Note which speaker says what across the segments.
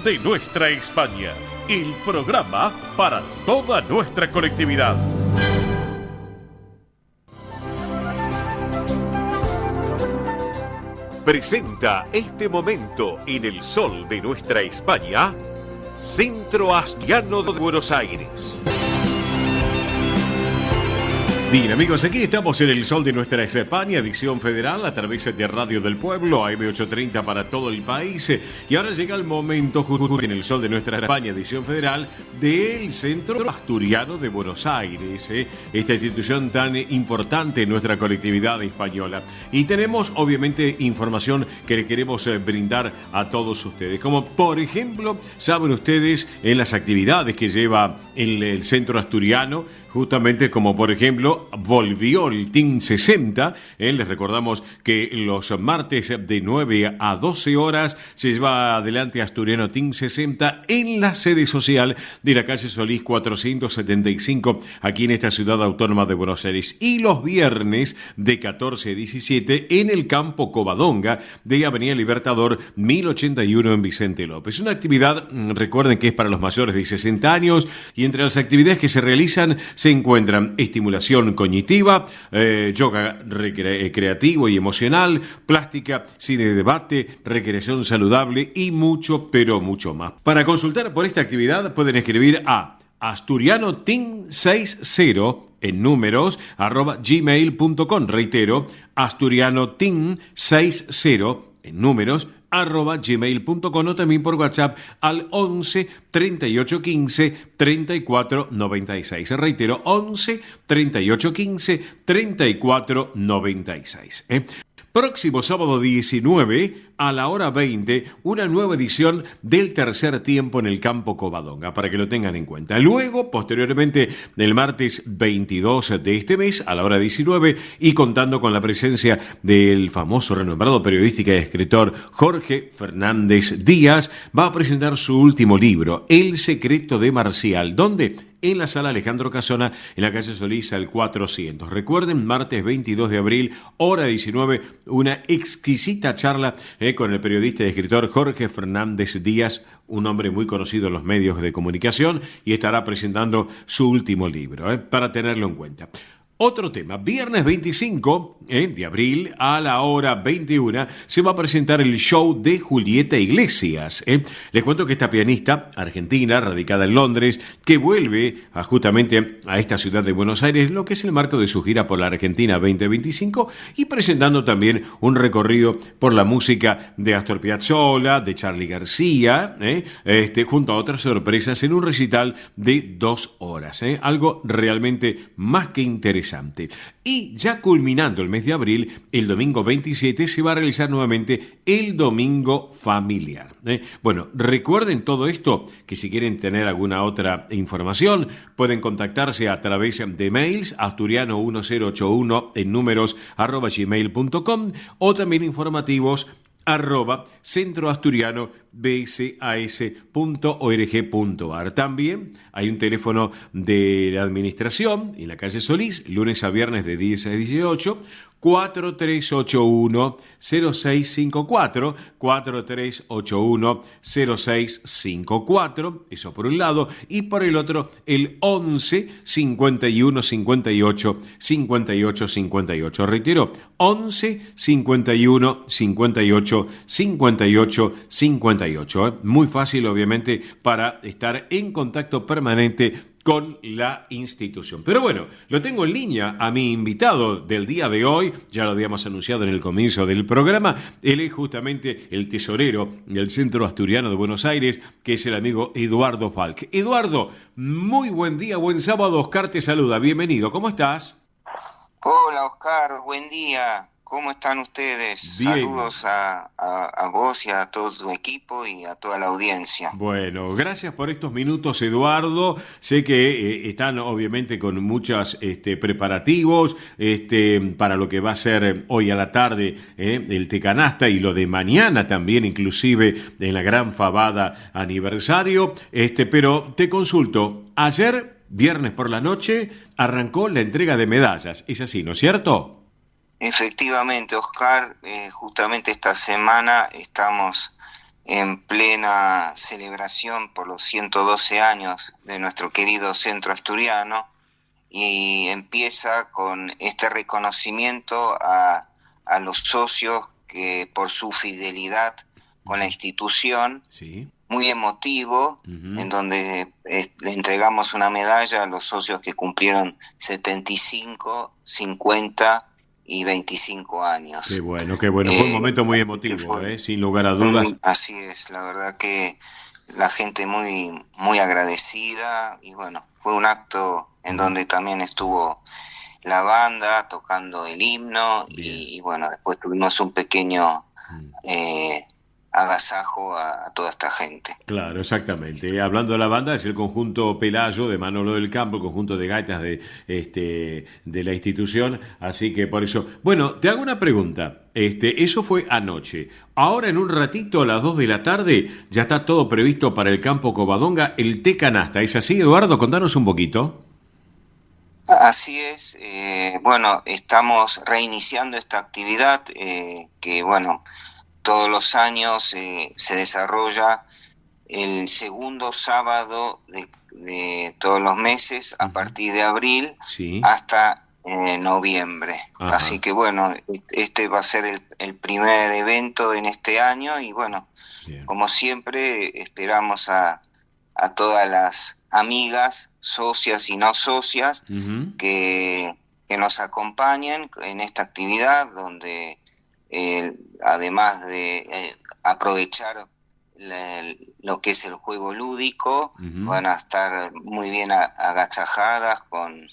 Speaker 1: de Nuestra España, el programa para toda nuestra colectividad. Presenta este momento en el sol de nuestra España, Centro Asturiano de Buenos Aires. Bien, amigos, aquí estamos en el sol de nuestra España, edición federal, a través de Radio del Pueblo, AM830 para todo el país. Y ahora llega el momento, justo en el sol de nuestra España, edición federal, del Centro Asturiano de Buenos Aires, esta institución tan importante en nuestra colectividad española. Y tenemos, obviamente, información que le queremos brindar a todos ustedes. Como, por ejemplo, saben ustedes en las actividades que lleva el Centro Asturiano, justamente como por ejemplo volvió el Team 60, les recordamos que los martes de 9 a 12 horas se lleva adelante Asturiano Team 60 en la sede social de la calle Solís 475 aquí en esta ciudad autónoma de Buenos Aires, y los viernes de 14 a 17 en el campo Covadonga de Avenida Libertador 1081 en Vicente López. Una actividad, recuerden que es para los mayores de 60 años, y entre las actividades que se realizan se encuentran estimulación cognitiva, yoga creativo y emocional, plástica, cine de debate, recreación saludable y mucho, pero mucho más. Para consultar por esta actividad pueden escribir a asturianoteam60 en números @gmail.com. Reitero, asturianoteam60 en números @gmail.com, o también por WhatsApp al 11 38 15 34 96. Reitero, 11 38 15 34 96. Próximo sábado 19 a la hora 20, una nueva edición del tercer tiempo en el campo Covadonga, para que lo tengan en cuenta. Luego, posteriormente, el martes 22 de este mes, a la hora 19, y contando con la presencia del famoso, renombrado periodista y escritor Jorge Fernández Díaz, va a presentar su último libro, El secreto de Marcial. ¿Dónde? En la sala Alejandro Casona, en la calle Solís al 400. Recuerden, martes 22 de abril, hora 19, una exquisita charla con el periodista y escritor Jorge Fernández Díaz, un hombre muy conocido en los medios de comunicación, y estará presentando su último libro, para tenerlo en cuenta. Otro tema, viernes 25 de abril a la hora 21 se va a presentar el show de Julieta Iglesias. Les cuento que esta pianista argentina, radicada en Londres, que vuelve justamente a esta ciudad de Buenos Aires, lo que es el marco de su gira por la Argentina 2025, y presentando también un recorrido por la música de Astor Piazzolla, de Charly García, junto a otras sorpresas en un recital de 2 horas. Algo realmente más que interesante. Y ya culminando el mes de abril, el domingo 27 se va a realizar nuevamente el Domingo Familiar. Bueno, recuerden todo esto, que si quieren tener alguna otra información, pueden contactarse a través de mails, asturiano1081 en números @gmail.com, o también informativos @centroasturianobsas.org.ar. También hay un teléfono de la administración en la calle Solís, lunes a viernes de 10 a 18, 4381-0654, 4381-0654, eso por un lado, y por el otro el 11 51 58 58 58. Reitero, 11 51 58 58 58. Muy fácil, obviamente, para estar en contacto permanente con la institución. Pero bueno, lo tengo en línea a mi invitado del día de hoy, ya lo habíamos anunciado en el comienzo del programa. Él es justamente el tesorero del Centro Asturiano de Buenos Aires, que es el amigo Eduardo Falk. Eduardo, muy buen día, buen sábado. Oscar te saluda, bienvenido, ¿cómo estás?
Speaker 2: Hola Oscar, buen día. ¿Cómo están ustedes?
Speaker 1: Bien.
Speaker 2: Saludos a vos y a todo tu equipo y a toda la audiencia.
Speaker 1: Bueno, gracias por estos minutos, Eduardo. Sé que están obviamente con muchos preparativos para lo que va a ser hoy a la tarde el Tecanasta, y lo de mañana también, inclusive en la gran fabada aniversario. Pero te consulto, ayer, viernes por la noche, arrancó la entrega de medallas. Es así, ¿no es cierto?
Speaker 2: Efectivamente, Oscar, justamente esta semana estamos en plena celebración por los 112 años de nuestro querido Centro Asturiano, y empieza con este reconocimiento a los socios que por su fidelidad con la institución,
Speaker 1: Sí.
Speaker 2: muy emotivo, en donde le entregamos una medalla a los socios que cumplieron 75, 50 y 25 años.
Speaker 1: Qué bueno, qué bueno. Fue un momento muy emotivo, sin lugar a dudas.
Speaker 2: Así es, la verdad que la gente muy, muy agradecida, y bueno, fue un acto en donde también estuvo la banda tocando el himno, y bueno, después tuvimos un pequeño agasajo a toda esta gente.
Speaker 1: Claro, exactamente. Hablando de la banda, es el conjunto Pelayo de Manolo del Campo, el conjunto de gaitas de la institución. Así que por eso. Bueno, te hago una pregunta. Eso fue anoche. Ahora en un ratito, a las 2 de la tarde, ya está todo previsto para el campo Covadonga, el té canasta. ¿Es así, Eduardo? Contanos un poquito.
Speaker 2: Así es. Bueno, estamos reiniciando esta actividad que, bueno, todos los años se desarrolla el segundo sábado de todos los meses, a partir de abril hasta noviembre. Ajá. Así que bueno, este va a ser el primer evento en este año, y bueno, como siempre esperamos a todas las amigas, socias y no socias, que nos acompañen en esta actividad, donde además de aprovechar lo que es el juego lúdico, van a estar muy bien agasajadas con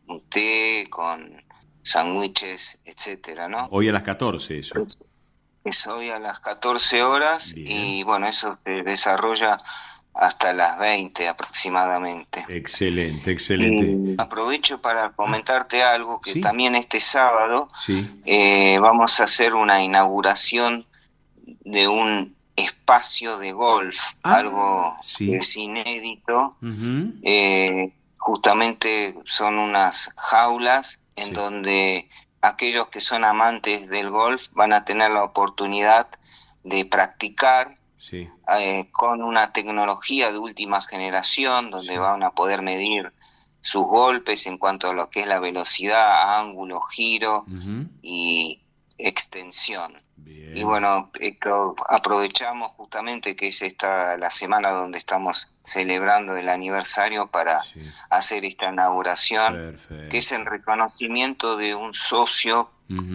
Speaker 2: un té, con sándwiches, etcétera, ¿no?
Speaker 1: Hoy a las 14 eso.
Speaker 2: Es hoy a las 14 horas. Bien. Y bueno, eso se desarrolla hasta las 20 aproximadamente.
Speaker 1: Excelente, excelente.
Speaker 2: Y aprovecho para comentarte algo, que también este sábado vamos a hacer una inauguración de un espacio de golf, algo que es inédito. Justamente son unas jaulas en donde aquellos que son amantes del golf van a tener la oportunidad de practicar con una tecnología de última generación, donde van a poder medir sus golpes en cuanto a lo que es la velocidad, ángulo, giro y extensión. Bien. Y bueno, aprovechamos justamente que es esta la semana donde estamos celebrando el aniversario para hacer esta inauguración. Perfecto. Que es el reconocimiento de un socio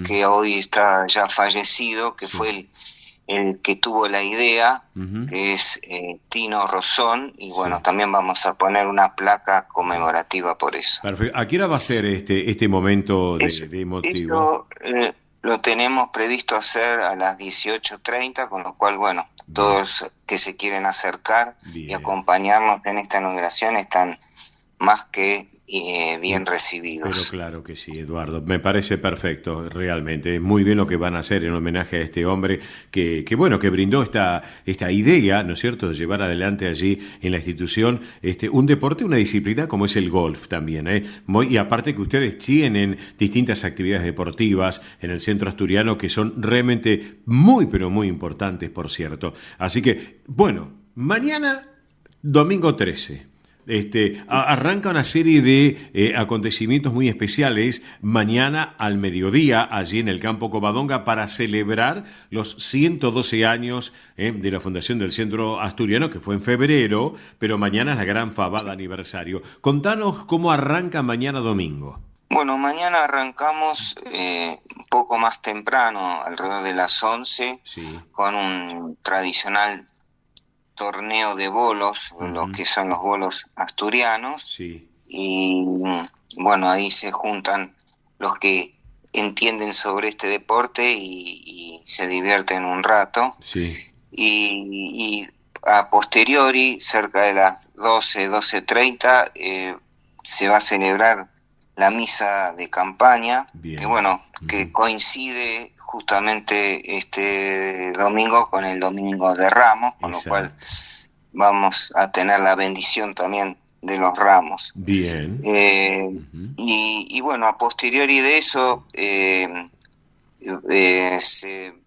Speaker 2: que hoy está ya fallecido, que fue el que tuvo la idea, que es Tino Rosón, y bueno, también vamos a poner una placa conmemorativa por eso.
Speaker 1: Perfecto. ¿A qué hora va a ser este momento de emotivo?
Speaker 2: Eso lo tenemos previsto hacer a las 18:30, con lo cual, bueno, todos que se quieren acercar y acompañarnos en esta inauguración están más que bien recibidos.
Speaker 1: Pero claro que sí, Eduardo, me parece perfecto, realmente, muy bien lo que van a hacer en homenaje a este hombre que bueno, que brindó esta idea, ¿no es cierto?, de llevar adelante allí en la institución un deporte, una disciplina como es el golf también, y aparte que ustedes tienen distintas actividades deportivas en el centro asturiano que son realmente muy, pero muy importantes, por cierto. Así que, bueno, mañana, domingo 13. Arranca una serie de acontecimientos muy especiales mañana al mediodía allí en el campo Covadonga para celebrar los 112 años de la fundación del Centro Asturiano, que fue en febrero, pero mañana es la gran fabada aniversario. Contanos cómo arranca mañana domingo.
Speaker 2: Bueno, mañana arrancamos un poco más temprano, alrededor de las 11, con un tradicional torneo de bolos, lo que son los bolos asturianos, y bueno, ahí se juntan los que entienden sobre este deporte y se divierten un rato, y a posteriori, cerca de las 12:30, se va a celebrar la misa de campaña, que bueno, que coincide justamente este domingo con el Domingo de Ramos, con lo cual vamos a tener la bendición también de los ramos.
Speaker 1: Bien.
Speaker 2: Y bueno, a posteriori de eso se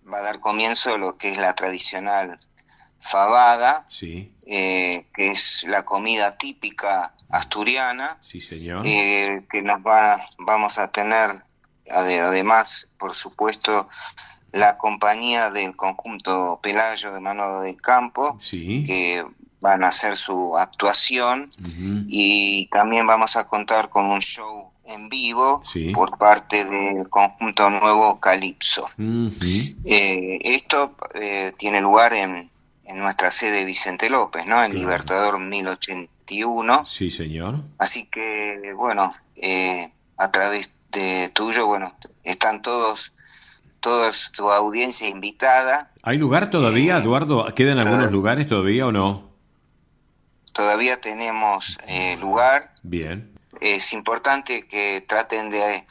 Speaker 2: va a dar comienzo a lo que es la tradicional fabada,
Speaker 1: Sí,
Speaker 2: que es la comida típica asturiana,
Speaker 1: sí, señor.
Speaker 2: que vamos a tener, además, por supuesto, la compañía del conjunto Pelayo de Manolo del Campo,
Speaker 1: Sí.
Speaker 2: que van a hacer su actuación,
Speaker 1: Ujú.
Speaker 2: y también vamos a contar con un show en vivo
Speaker 1: Sí.
Speaker 2: por parte del conjunto Nuevo Calipso.
Speaker 1: Ujú.
Speaker 2: Esto tiene lugar en nuestra sede Vicente López, ¿no? En
Speaker 1: Claro.
Speaker 2: Libertador 1081.
Speaker 1: Sí, señor.
Speaker 2: Así que, bueno, a través de tuyo, bueno, están toda tu audiencia invitada.
Speaker 1: ¿Hay lugar todavía,
Speaker 2: Eh,
Speaker 1: Eduardo? ¿Quedan algunos
Speaker 2: to-
Speaker 1: lugares todavía o no?
Speaker 2: Todavía tenemos lugar.
Speaker 1: Bien,
Speaker 2: Es importante que traten de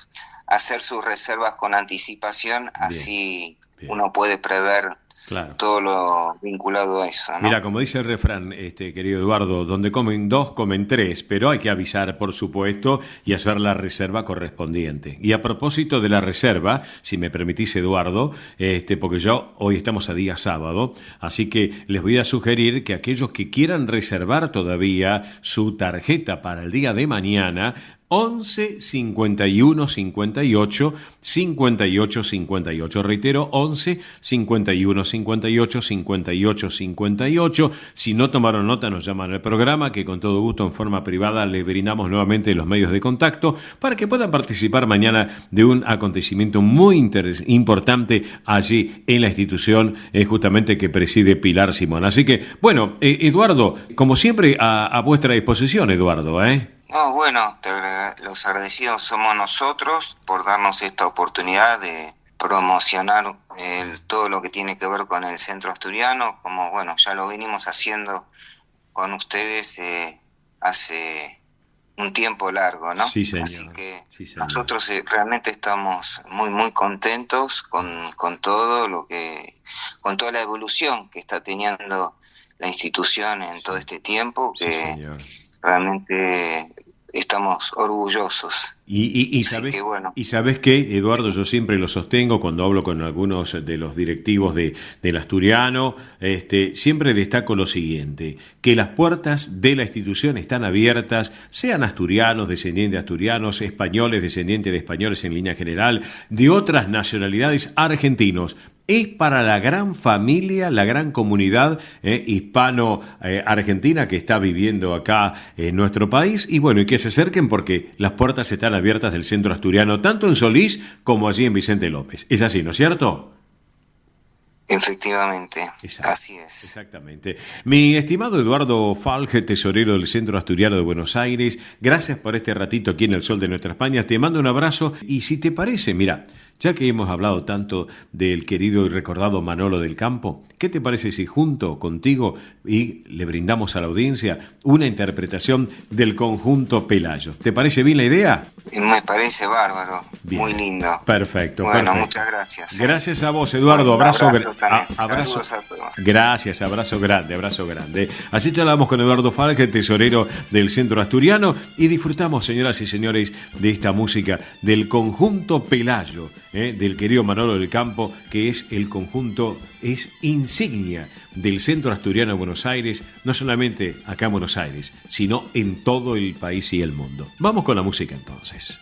Speaker 2: hacer sus reservas con anticipación,
Speaker 1: bien,
Speaker 2: así
Speaker 1: bien.
Speaker 2: uno puede prever
Speaker 1: Claro.
Speaker 2: todo lo vinculado a eso, ¿no?
Speaker 1: Mira, como dice el refrán, querido Eduardo, donde comen dos, comen tres, pero hay que avisar, por supuesto, y hacer la reserva correspondiente. Y a propósito de la reserva, si me permitís, Eduardo, porque hoy estamos a día sábado, así que les voy a sugerir que aquellos que quieran reservar todavía su tarjeta para el día de mañana, 11 51 58 58 58. Reitero, 11 51 58 58 58. Si no tomaron nota, nos llaman al programa, que con todo gusto en forma privada le brindamos nuevamente los medios de contacto para que puedan participar mañana de un acontecimiento muy importante allí en la institución justamente que preside Pilar Simón. Así que, bueno, Eduardo, como siempre, a vuestra disposición, Eduardo, ¿eh?
Speaker 2: No, bueno, los agradecidos somos nosotros por darnos esta oportunidad de promocionar todo lo que tiene que ver con el centro asturiano, como bueno, ya lo venimos haciendo con ustedes hace un tiempo largo, ¿no?
Speaker 1: Sí, señor.
Speaker 2: Así que
Speaker 1: Sí, señor.
Speaker 2: nosotros realmente estamos muy contentos con todo con toda la evolución que está teniendo la institución en todo este tiempo,
Speaker 1: Sí,
Speaker 2: que
Speaker 1: señor.
Speaker 2: realmente estamos orgullosos.
Speaker 1: Y
Speaker 2: Así
Speaker 1: sabes,
Speaker 2: que bueno.
Speaker 1: y sabes qué, Eduardo, yo siempre lo sostengo cuando hablo con algunos de los directivos del Asturiano, siempre destaco lo siguiente, que las puertas de la institución están abiertas, sean asturianos, descendientes de asturianos, españoles, descendientes de españoles en línea general, de otras nacionalidades, argentinos. Es para la gran familia, la gran comunidad hispano-argentina que está viviendo acá en nuestro país. Y bueno, y que se acerquen porque las puertas están abiertas del centro asturiano, tanto en Solís como allí en Vicente López. Es así, ¿no es cierto?
Speaker 2: Efectivamente,
Speaker 1: Exacto,
Speaker 2: así es.
Speaker 1: Exactamente. Mi estimado Eduardo Falge, tesorero del Centro Asturiano de Buenos Aires, gracias por este ratito aquí en el Sol de Nuestra España. Te mando un abrazo y si te parece, mira, ya que hemos hablado tanto del querido y recordado Manolo del Campo, ¿qué te parece si junto contigo y le brindamos a la audiencia una interpretación del conjunto Pelayo? ¿Te parece bien la idea?
Speaker 2: Me parece bárbaro,
Speaker 1: Bien.
Speaker 2: muy lindo.
Speaker 1: Perfecto,
Speaker 2: bueno,
Speaker 1: perfecto.
Speaker 2: Muchas gracias.
Speaker 1: Gracias a vos, Eduardo.
Speaker 2: Un
Speaker 1: Abrazo,
Speaker 2: abrazo también.
Speaker 1: abrazo.
Speaker 2: Saludos a todos.
Speaker 1: Gracias, abrazo grande, abrazo grande. Así charlamos con Eduardo Falque, tesorero del Centro Asturiano, y disfrutamos, señoras y señores, de esta música del conjunto Pelayo, del querido Manolo del Campo, que es el conjunto, es insignia del Centro Asturiano de Buenos Aires, no solamente acá en Buenos Aires, sino en todo el país y el mundo. Vamos con la música entonces.